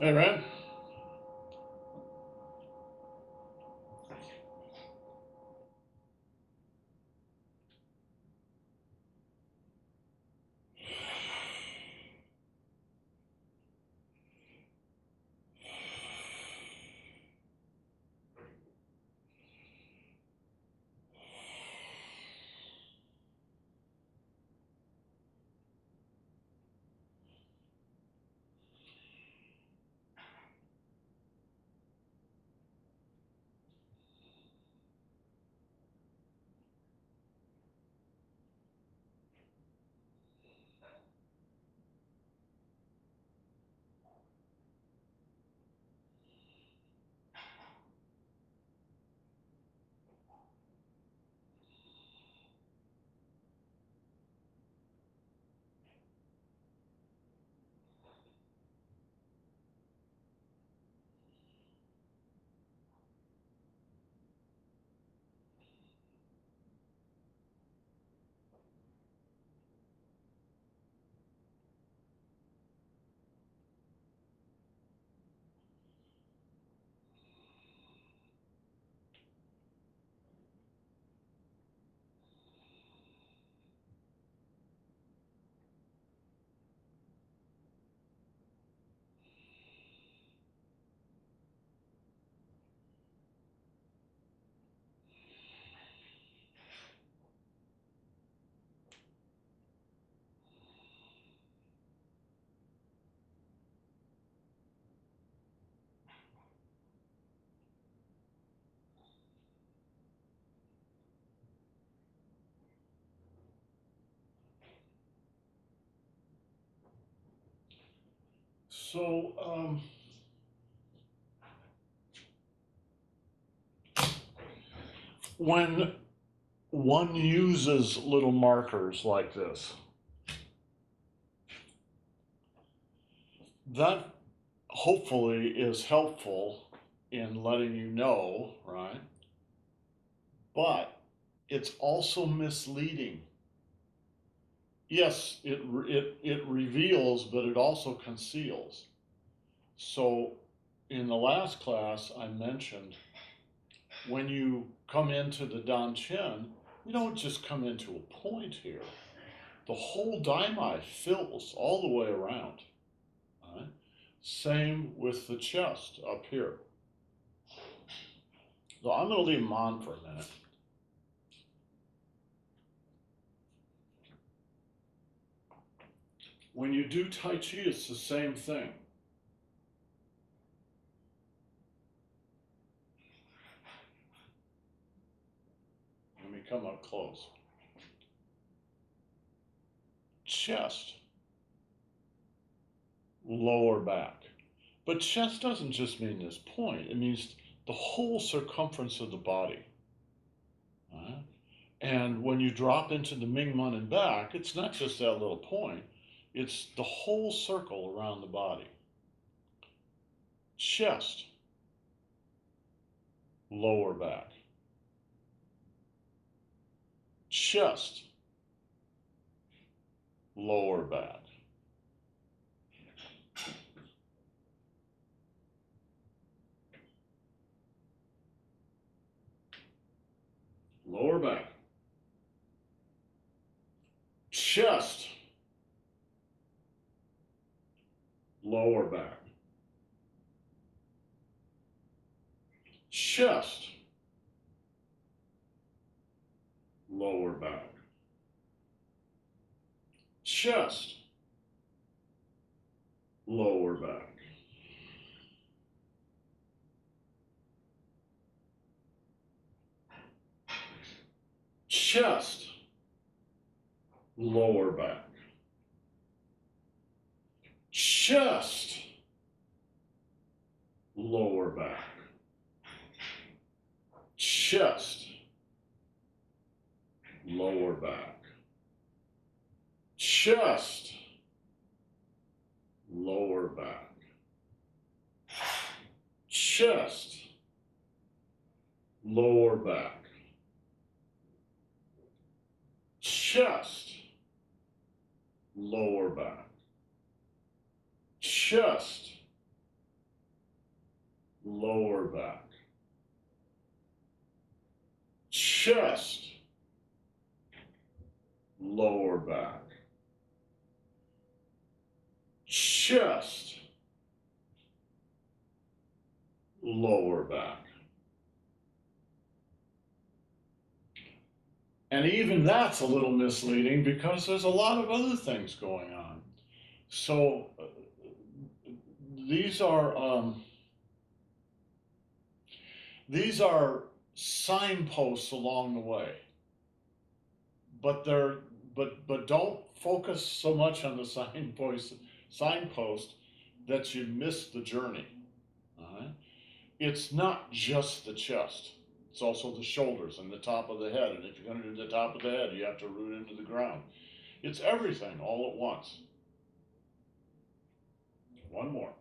Hey, man. So, when one uses little markers like this, that hopefully is helpful in letting you know, right? But it's also misleading. Yes, it reveals, but it also conceals. So, in the last class, I mentioned when you come into the Dan Chen, you don't just come into a point here. The whole daimai fills all the way around. Right? Same with the chest up here. So I'm going to leave them on for a minute. When you do Tai Chi, it's the same thing. Let me come up close. Chest, lower back. But chest doesn't just mean this point, it means the whole circumference of the body. Right? And when you drop into the Mingmen and back, it's not just that little point, it's the whole circle around the body. Chest, lower back. Chest, lower back. Lower back. Chest, lower back. Chest, lower back. Chest, lower back. Chest, lower back. Chest, lower back. Chest, lower back. Chest, lower back. Chest, lower back. Chest, lower back. Chest, lower back, chest, lower back, chest, lower back. And even that's a little misleading because there's a lot of other things going on. So these are signposts along the way, but don't focus so much on the signpost that you miss the journey. All right? It's not just the chest. It's also the shoulders and the top of the head. And if you're going to do the top of the head, you have to root into the ground. It's everything all at once. One more.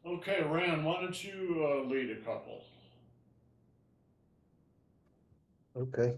Okay, Rand, why don't you lead a couple? Okay.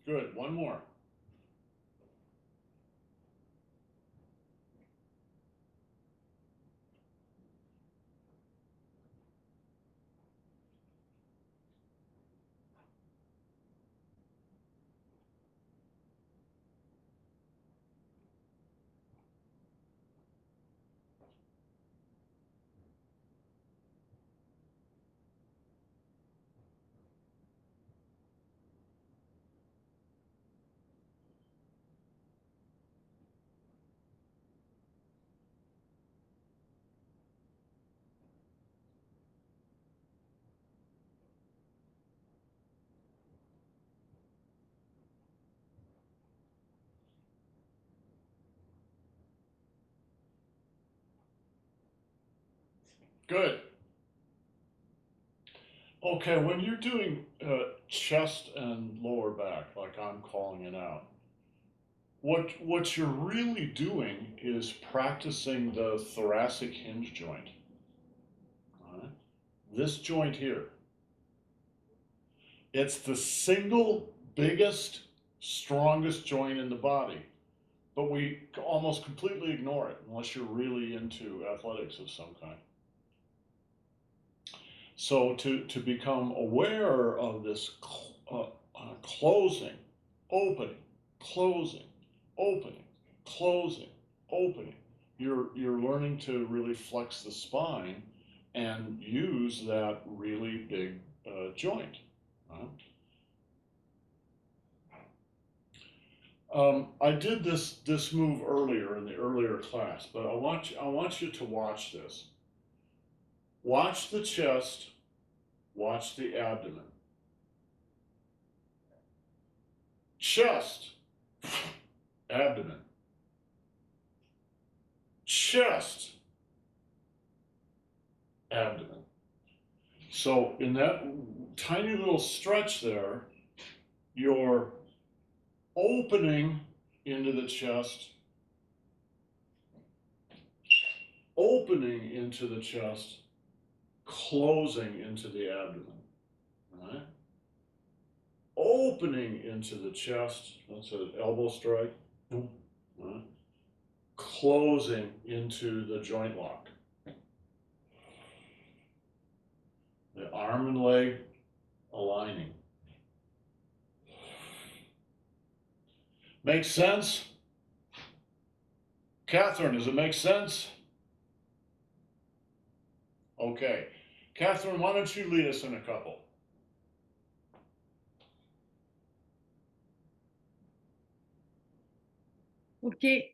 Good, one more. Good. Okay, when you're doing chest and lower back, like I'm calling it out, what you're really doing is practicing the thoracic hinge joint. All right? This joint here. It's the single biggest, strongest joint in the body, but we almost completely ignore it unless you're really into athletics of some kind. So to become aware of this closing, opening, closing, opening, closing, opening, you're learning to really flex the spine and use that really big joint. I did this move earlier in the earlier class, but I want you to watch this. Watch the chest, watch the abdomen. Chest, abdomen, chest, abdomen. So in that tiny little stretch there, you're opening into the chest, opening into the chest, closing into the abdomen. Right? Opening into the chest, that's an elbow strike. Right? Closing into the joint lock. The arm and leg aligning. Makes sense? Catherine, does it make sense? Okay. Catherine, why don't you lead us in a couple? Ok.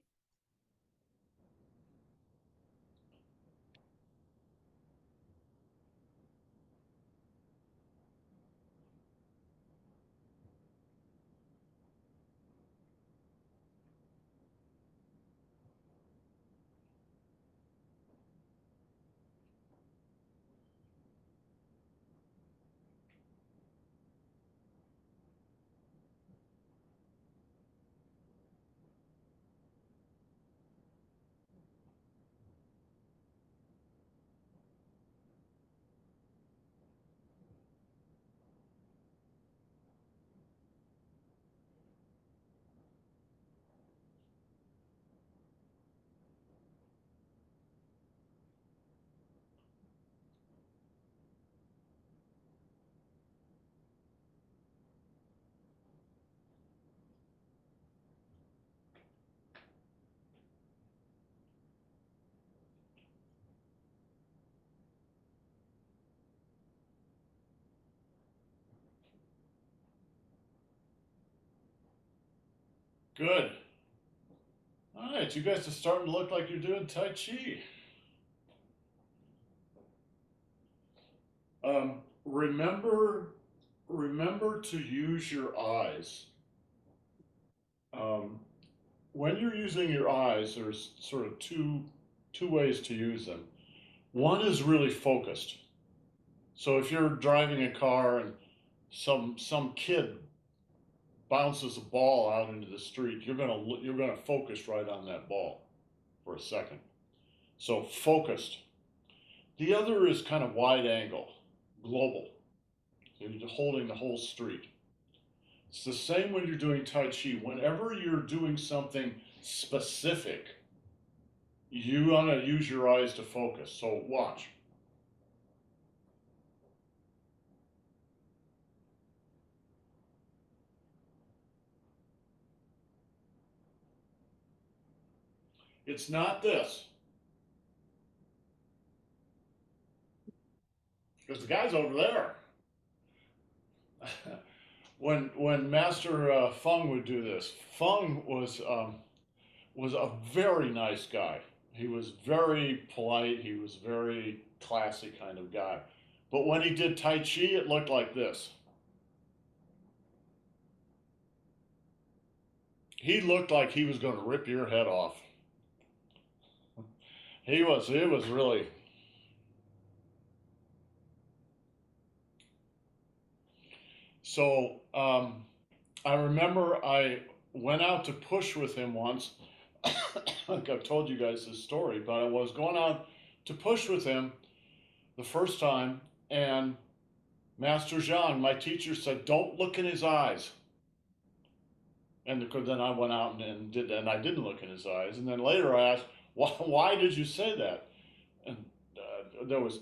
Good. All right, you guys are starting to look like you're doing Tai Chi. Remember to use your eyes. When you're using your eyes, there's sort of two ways to use them. One is really focused. So if you're driving a car and some kid bounces a ball out into the street, you're gonna focus right on that ball for a second. So focused. The other is kind of wide angle, global. So you're holding the whole street. It's the same when you're doing Tai Chi. Whenever you're doing something specific, you want to use your eyes to focus. So watch. It's not this. Because the guy's over there. when Master Feng would do this, Feng was a very nice guy. He was very polite. He was very classy kind of guy. But when he did Tai Chi, it looked like this. He looked like he was going to rip your head off. It was really. So I remember I went out to push with him once. Like I've told you guys this story, but I was going out to push with him the first time, and Master Zhang, my teacher, said, "Don't look in his eyes." And then I went out and did that, and I didn't look in his eyes. And then later I asked, "Why did you say that?" And there was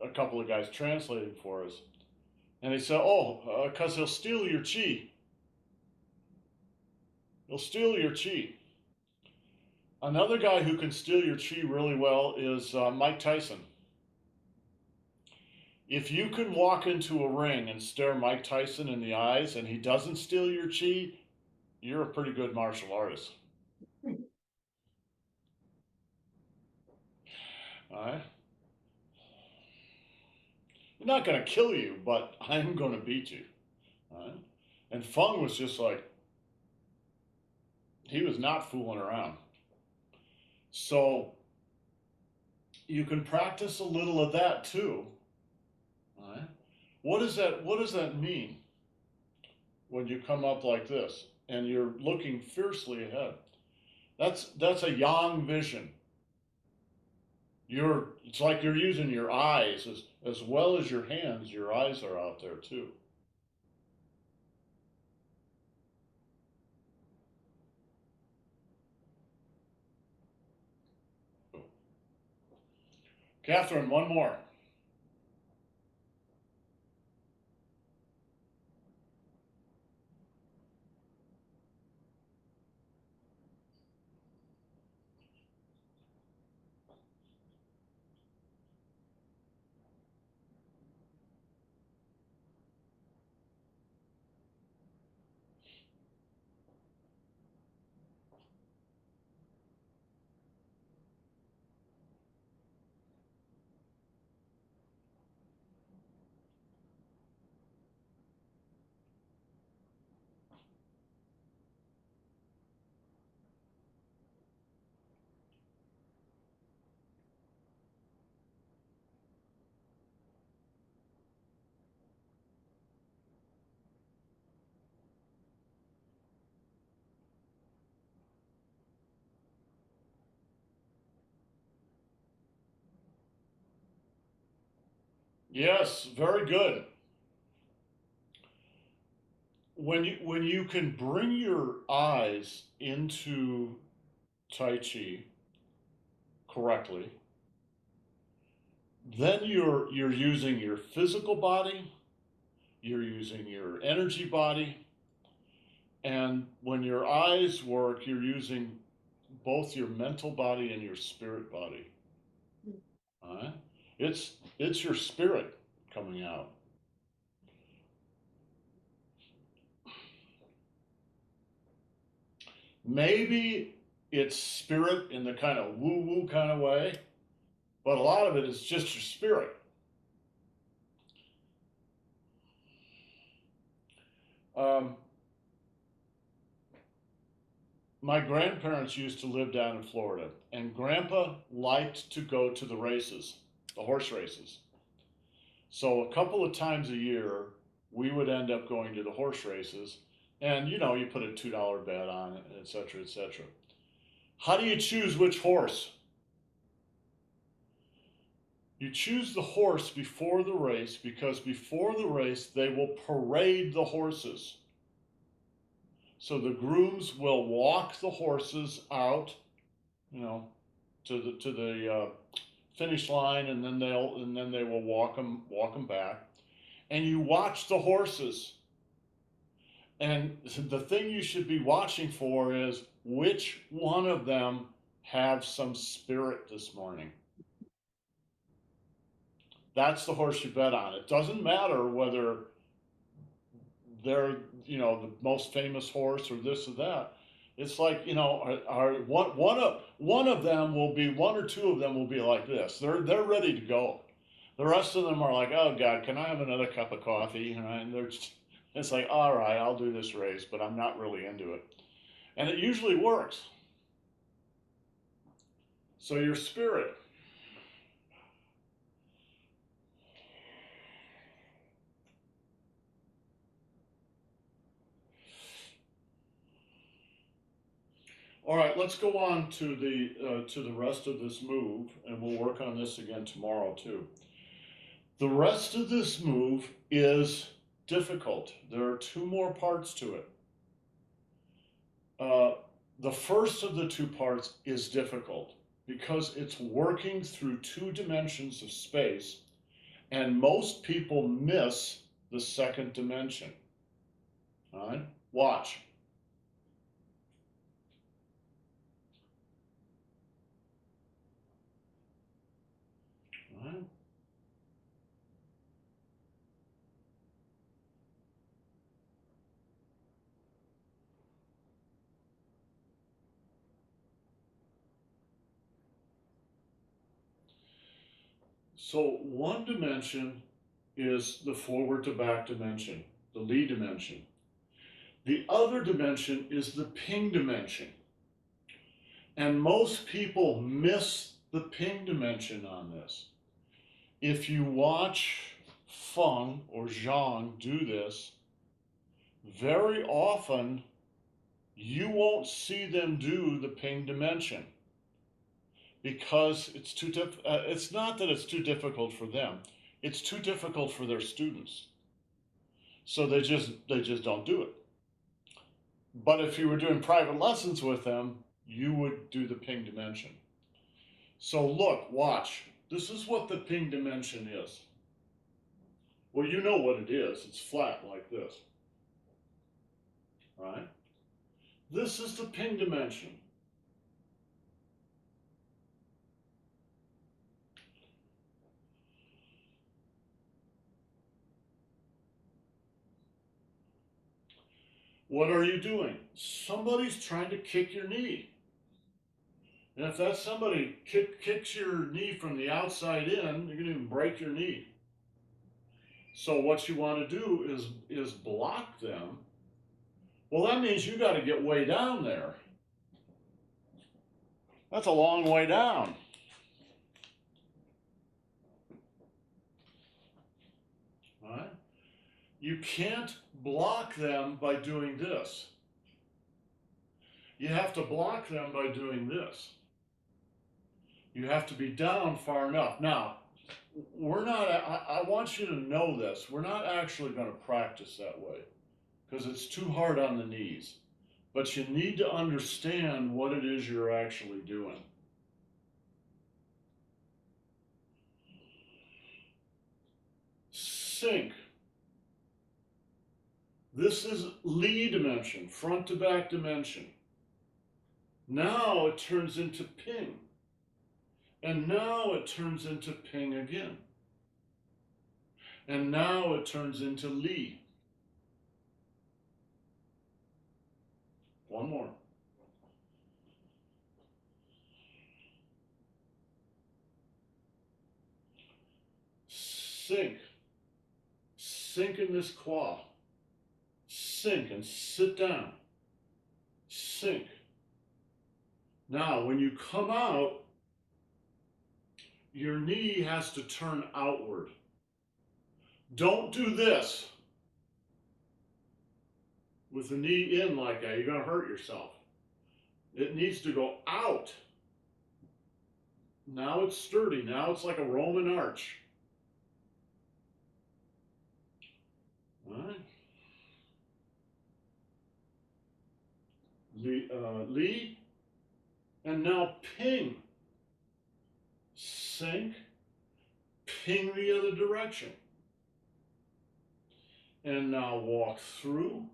a couple of guys translating for us, and they said, "Oh, because he'll steal your chi. He'll steal your chi." Another guy who can steal your chi really well is Mike Tyson. If you can walk into a ring and stare Mike Tyson in the eyes and he doesn't steal your chi, you're a pretty good martial artist. All right? I'm not going to kill you, but I'm going to beat you. All right? And Feng was just like, he was not fooling around. So you can practice a little of that too. All right? What does that mean when you come up like this and you're looking fiercely ahead? That's a yang vision. It's like you're using your eyes as well as your hands. Your eyes are out there too. Catherine, one more. Yes, very good. When you can bring your eyes into Tai Chi correctly, then you're using your physical body, you're using your energy body, and when your eyes work, you're using both your mental body and your spirit body. All right? It's your spirit coming out. Maybe it's spirit in the kind of woo woo kind of way, but a lot of it is just your spirit. Um, my grandparents used to live down in Florida, and Grandpa liked to go to the races, the horse races. So a couple of times a year, we would end up going to the horse races, and you put a $2 bet on it, et cetera, et cetera. How do you choose which horse? You choose the horse before the race because before the race they will parade the horses. So the grooms will walk the horses out, you know, to the finish line, and then they will walk them back, and you watch the horses. And the thing you should be watching for is which one of them have some spirit this morning. That's the horse you bet on. It doesn't matter whether they're the most famous horse or this or that. It's like one of them will be one or two of them will be like this. They're ready to go. The rest of them are like, oh God, can I have another cup of coffee? And it's like, all right, I'll do this race, but I'm not really into it. And it usually works. So your spirit. All right, let's go on to the rest of this move, and we'll work on this again tomorrow too. The rest of this move is difficult. There are two more parts to it. Uh, the first of the two parts is difficult because it's working through two dimensions of space, and most people miss the second dimension. All right, watch. All right. So one dimension is the forward to back dimension, the Li dimension. The other dimension is the ping dimension. And most people miss the ping dimension on this. If you watch Feng or Zhang do this, very often you won't see them do the ping dimension because it's it's not that it's too difficult for them, it's too difficult for their students. So they just don't do it. But if you were doing private lessons with them, you would do the ping dimension. So look, watch. This is what the ping dimension is. Well, you know what it is. It's flat like this. Right? This is the ping dimension. What are you doing? Somebody's trying to kick your knee. And if that somebody kicks your knee from the outside in, you're going to even break your knee. So what you want to do is block them. Well, that means you got to get way down there. That's a long way down. All right? You can't block them by doing this. You have to block them by doing this. You have to be down far enough. Now, we're not, I want you to know this, we're not actually going to practice that way because it's too hard on the knees. But you need to understand what it is you're actually doing. Sink. This is Li dimension, front to back dimension. Now it turns into ping. And now it turns into ping again. And now it turns into Li. One more. Sink. Sink in this claw. Sink and sit down. Sink. Now, when you come out, your knee has to turn outward. Don't do this with the knee in like that. You're going to hurt yourself. It needs to go out. Now it's sturdy. Now it's like a Roman arch. All right. Li, and now ping. Sink, ping the other direction. And now walk through,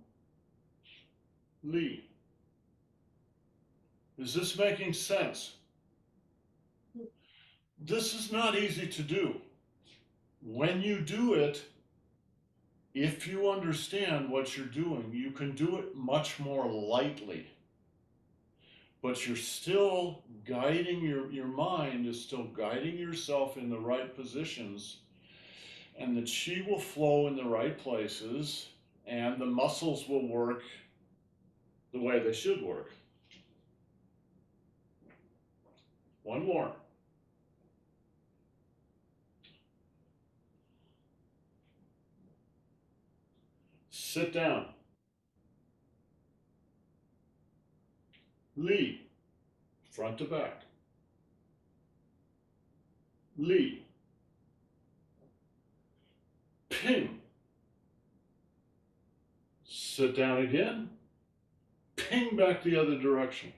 Li. Is this making sense? This is not easy to do. When you do it, if you understand what you're doing, you can do it much more lightly. But you're still guiding your mind is still guiding yourself in the right positions, and the chi will flow in the right places, and the muscles will work the way they should work. One more. Sit down. Li, front to back. Li. Ping. Sit down again. Ping back the other direction.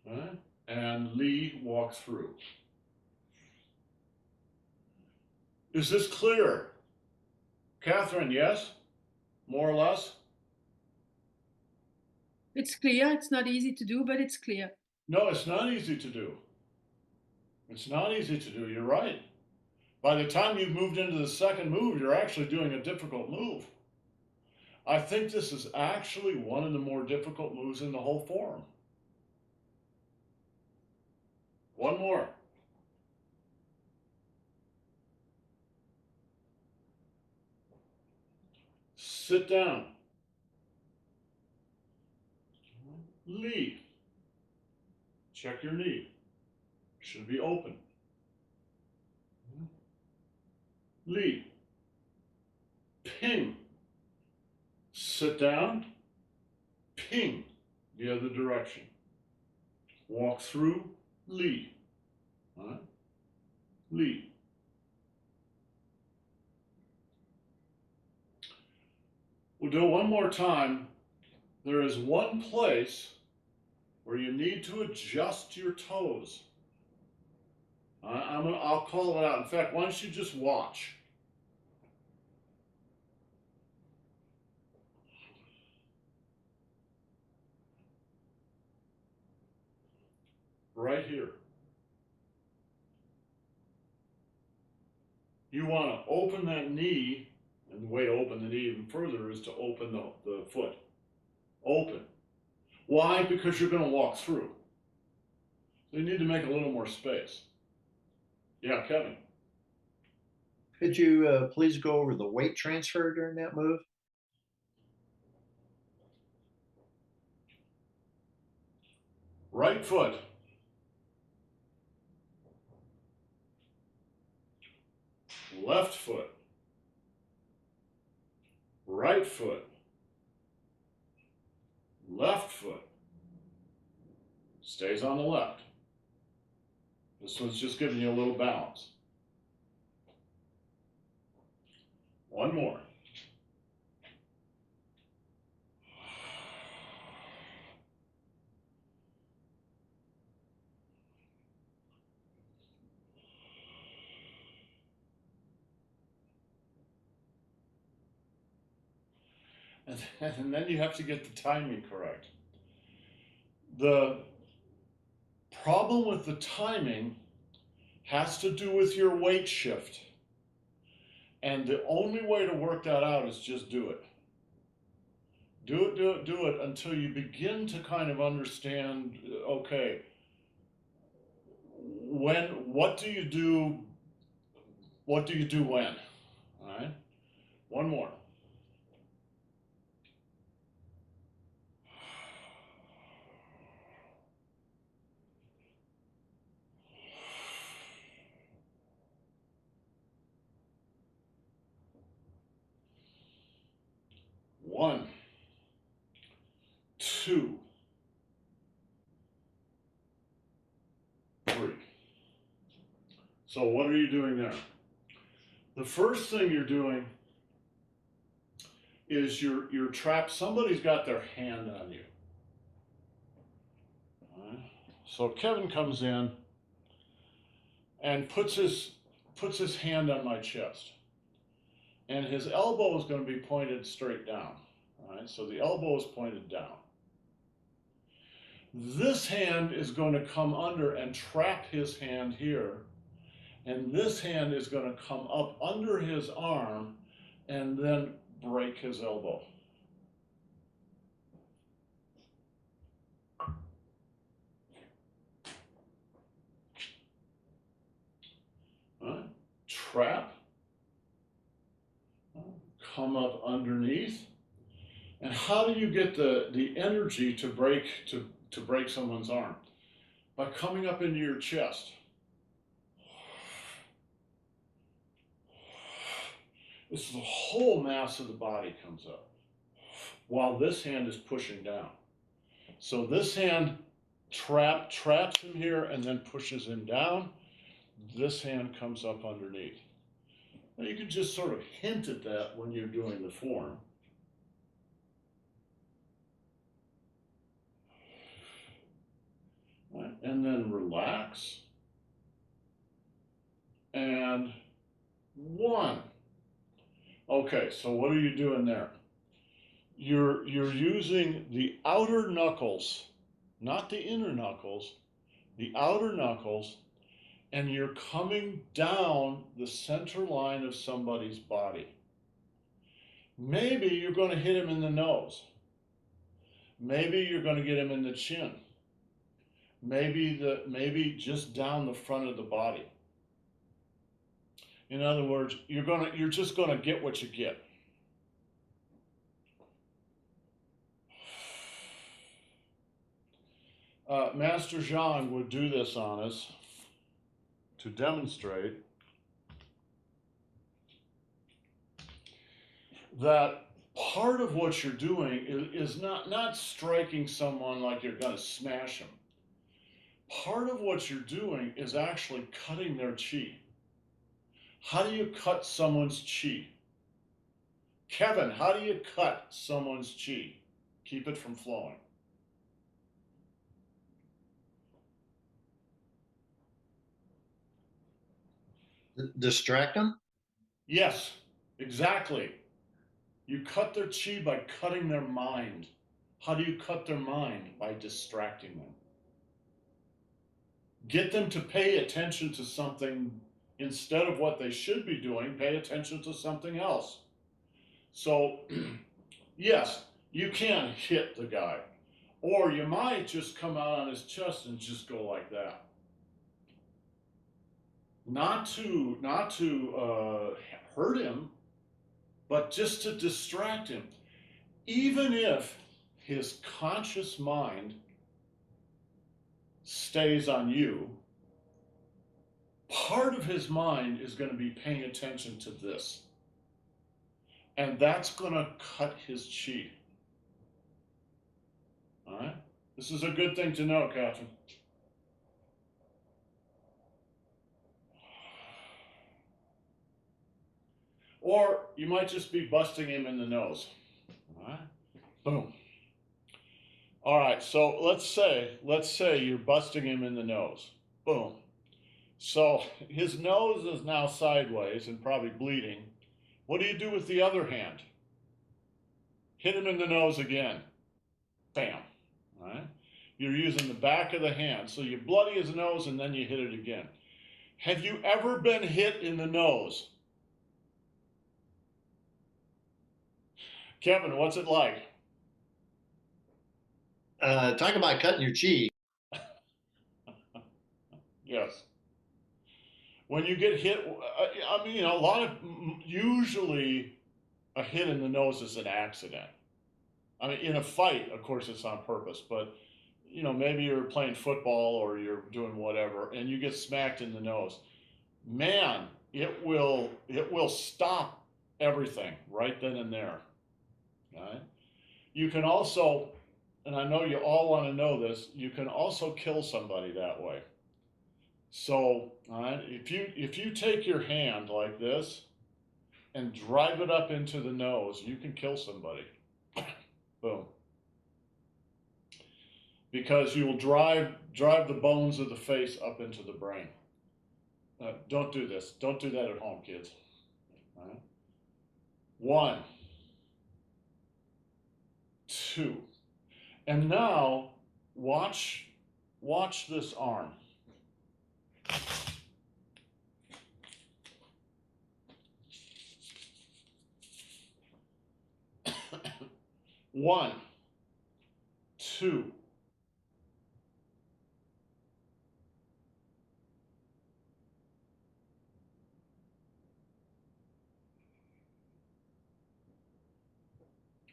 All right? And Li, walk through. Is this clear? Catherine, yes? More or less? It's clear. It's not easy to do, but it's clear. No, it's not easy to do. It's not easy to do. You're right. By the time you've moved into the second move, you're actually doing a difficult move. I think this is actually one of the more difficult moves in the whole form. One more. Sit down. Li. Check your knee. Should be open. Li. Ping. Sit down. Ping. The other direction. Walk through. Li. All right? Li. We'll do it one more time. There is one place where you need to adjust your toes. I'll call it out. In fact, why don't you just watch? Right here. You want to open that knee, and the way to open the knee even further is to open the foot. Open. Why? Because you're going to walk through. So you need to make a little more space. Yeah, Kevin. Could you please go over the weight transfer during that move? Right foot. Left foot. Right foot. Left foot. Stays on the left. This one's just giving you a little balance. One more. And then you have to get the timing correct. The problem with the timing has to do with your weight shift. And the only way to work that out is just do it. Do it until you begin to kind of understand, okay, what do you do when? All right? One more. One, two, three. So what are you doing there? The first thing you're doing is you're trapped. Somebody's got their hand on you. All right? So Kevin comes in and puts his hand on my chest. And his elbow is going to be pointed straight down. All right, so the elbow is pointed down. This hand is going to come under and trap his hand here. And this hand is going to come up under his arm and then break his elbow. All right, trap. Come up underneath. And how do you get the energy to break someone's arm? By coming up into your chest. This is the whole mass of the body comes up while this hand is pushing down. So this hand traps him here and then pushes him down. This hand comes up underneath. Now you can just sort of hint at that when you're doing the form. Right. And then relax. And one. Okay, so what are you doing there? You're using the outer knuckles, not the inner knuckles, the outer knuckles, and you're coming down the center line of somebody's body. Maybe you're going to hit him in the nose. Maybe you're going to get him in the chin. Maybe just down the front of the body. In other words, you're just going to get what you get. Master Zhang would do this on us to demonstrate that part of what you're doing is not striking someone like you're going to smash them. Part of what you're doing is actually cutting their chi. How do you cut someone's chi? Kevin, how do you cut someone's chi? Keep it from flowing. Distract them? Yes, exactly. You cut their chi by cutting their mind. How do you cut their mind? By distracting them. Get them to pay attention to something instead of what they should be doing, pay attention to something else. So, yes, you can hit the guy, or you might just come out on his chest and just go like that. Not to hurt him, but just to distract him. Even if his conscious mind stays on you, part of his mind is going to be paying attention to this. And that's going to cut his chi. All right? This is a good thing to know, Catherine. Or you might just be busting him in the nose. All right? Boom. All right, so let's say you're busting him in the nose. Boom. So his nose is now sideways and probably bleeding. What do you do with the other hand? Hit him in the nose again. Bam. All right? You're using the back of the hand. So you bloody his nose and then you hit it again. Have you ever been hit in the nose? Kevin, what's it like? Talk about cutting your chi. Yes. When you get hit, I mean, a lot of, usually a hit in the nose is an accident. I mean, in a fight, of course, it's on purpose, but maybe you're playing football or you're doing whatever, and you get smacked in the nose. Man, it will stop everything right then and there. Right? You can also, and I know you all want to know this, you can also kill somebody that way. So, all right, if you take your hand like this and drive it up into the nose, you can kill somebody. Boom. Because you will drive the bones of the face up into the brain. Don't do this. Don't do that at home, kids. All right? 1, 2, and now watch this arm. 1, 2.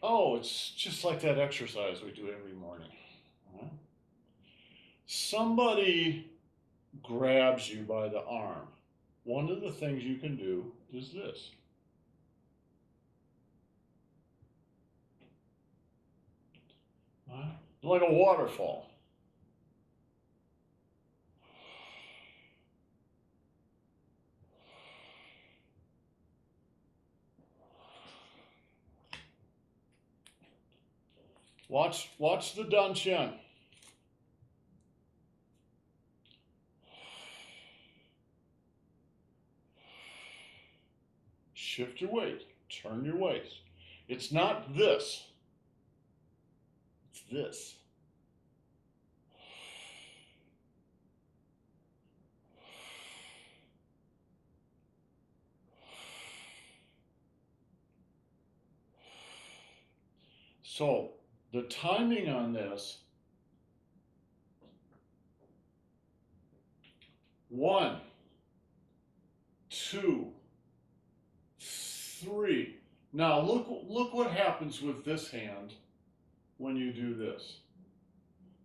Oh, it's just like that exercise we do every morning. Right? Somebody grabs you by the arm. One of the things you can do is this. Right? Like a waterfall. Watch the Dan Qian. Shift your weight. Turn your waist. It's not this. It's this. So the timing on this, 1, 2, 3. Now look what happens with this hand when you do this.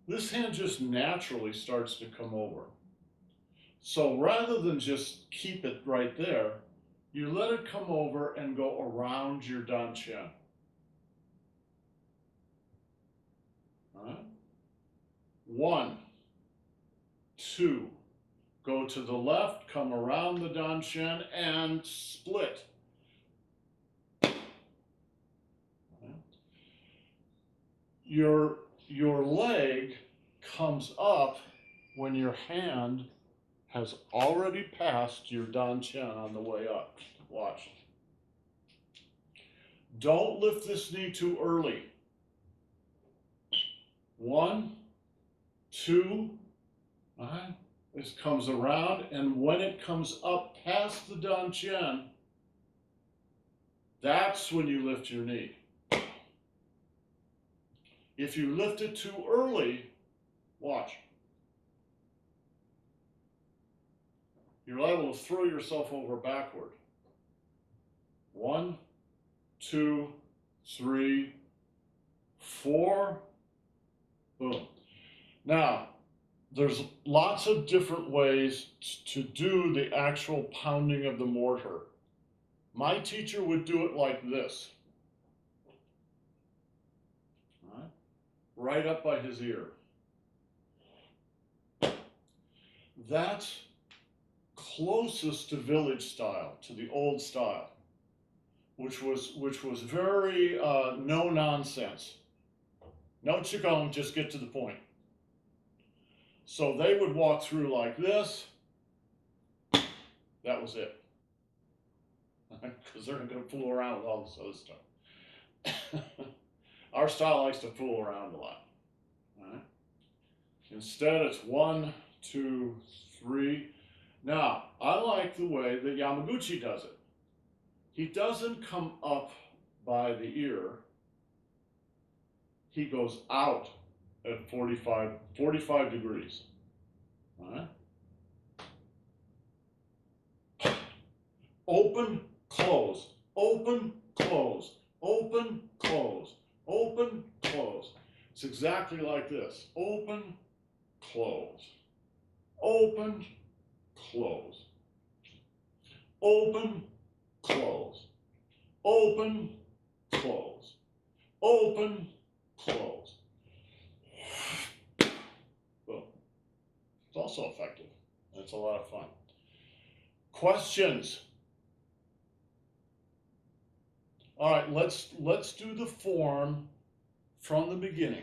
this hand just naturally starts to come over. So rather than just keep it right there, you let it come over and go around your dantian. All right? 1, 2, go to the left, come around the dantian and split. Your leg comes up when your hand has already passed your dantian on the way up. Watch. Don't lift this knee too early. 1, 2, this comes around, and when it comes up past the dantian, that's when you lift your knee. If you lift it too early, watch. You're liable to throw yourself over backward. 1, 2, 3, 4, boom. Now, there's lots of different ways to do the actual pounding of the mortar. My teacher would do it like this. Right up by his ear. That's closest to village style, to the old style, which was very no nonsense. No Qigong, just get to the point. So they would walk through like this. That was it. Because they're not going to fool around with all this other stuff. Our style likes to fool around a lot. Right? Instead, it's 1, 2, 3. Now, I like the way that Yamaguchi does it. He doesn't come up by the ear. He goes out at 45 degrees. All right? Open, close, open, close, open, close, open, close. It's exactly like this. Open, close, open, close, open, close, open, close, open, close. Boom. It's also effective. It's a lot of fun. Questions? All right, let's do the form from the beginning.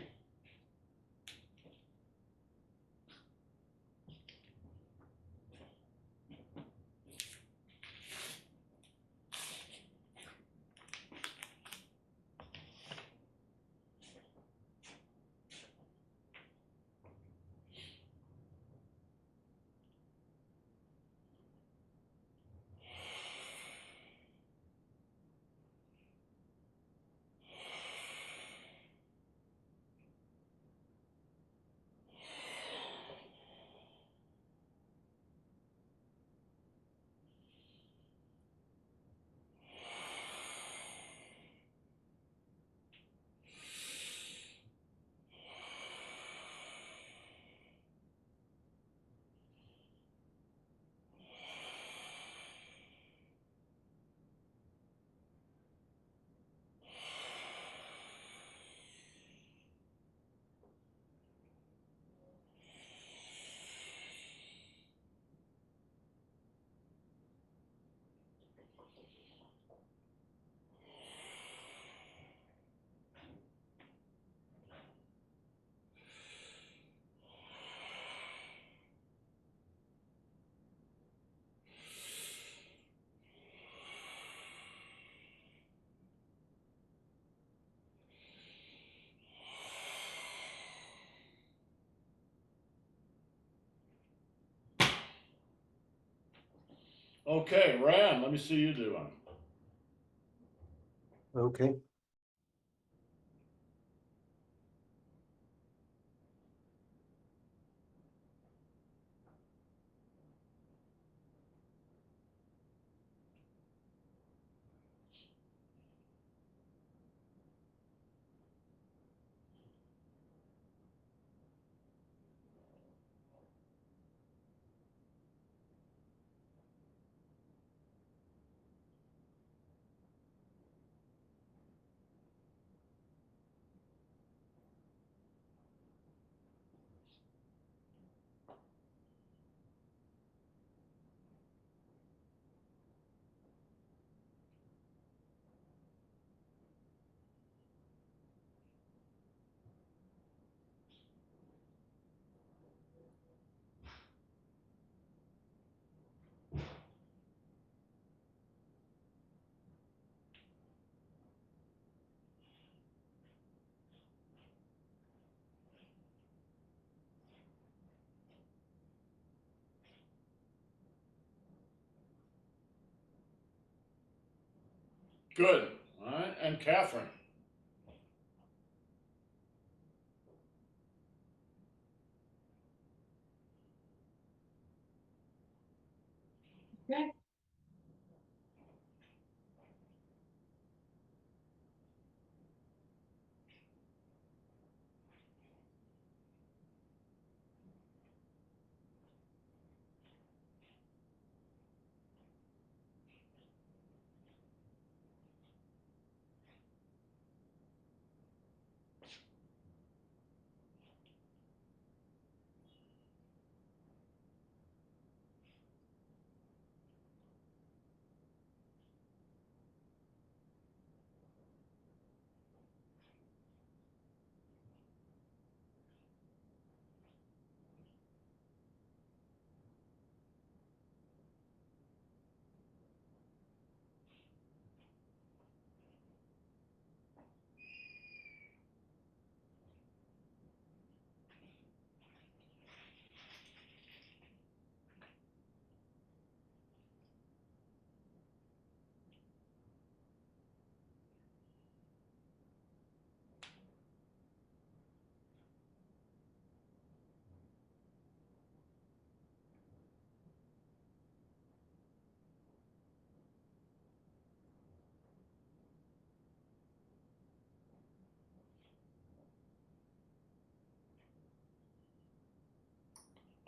Okay, Ram, let me see you do one. Okay. Good. All right. And Catherine. Okay.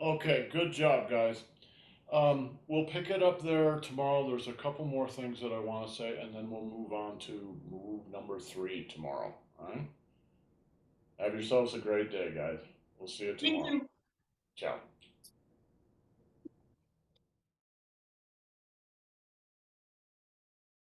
Okay, good job, guys. We'll pick it up there tomorrow. There's a couple more things that I want to say, and then we'll move on to move number 3 tomorrow. All right? Have yourselves a great day, guys. We'll see you Thank tomorrow. you. Ciao.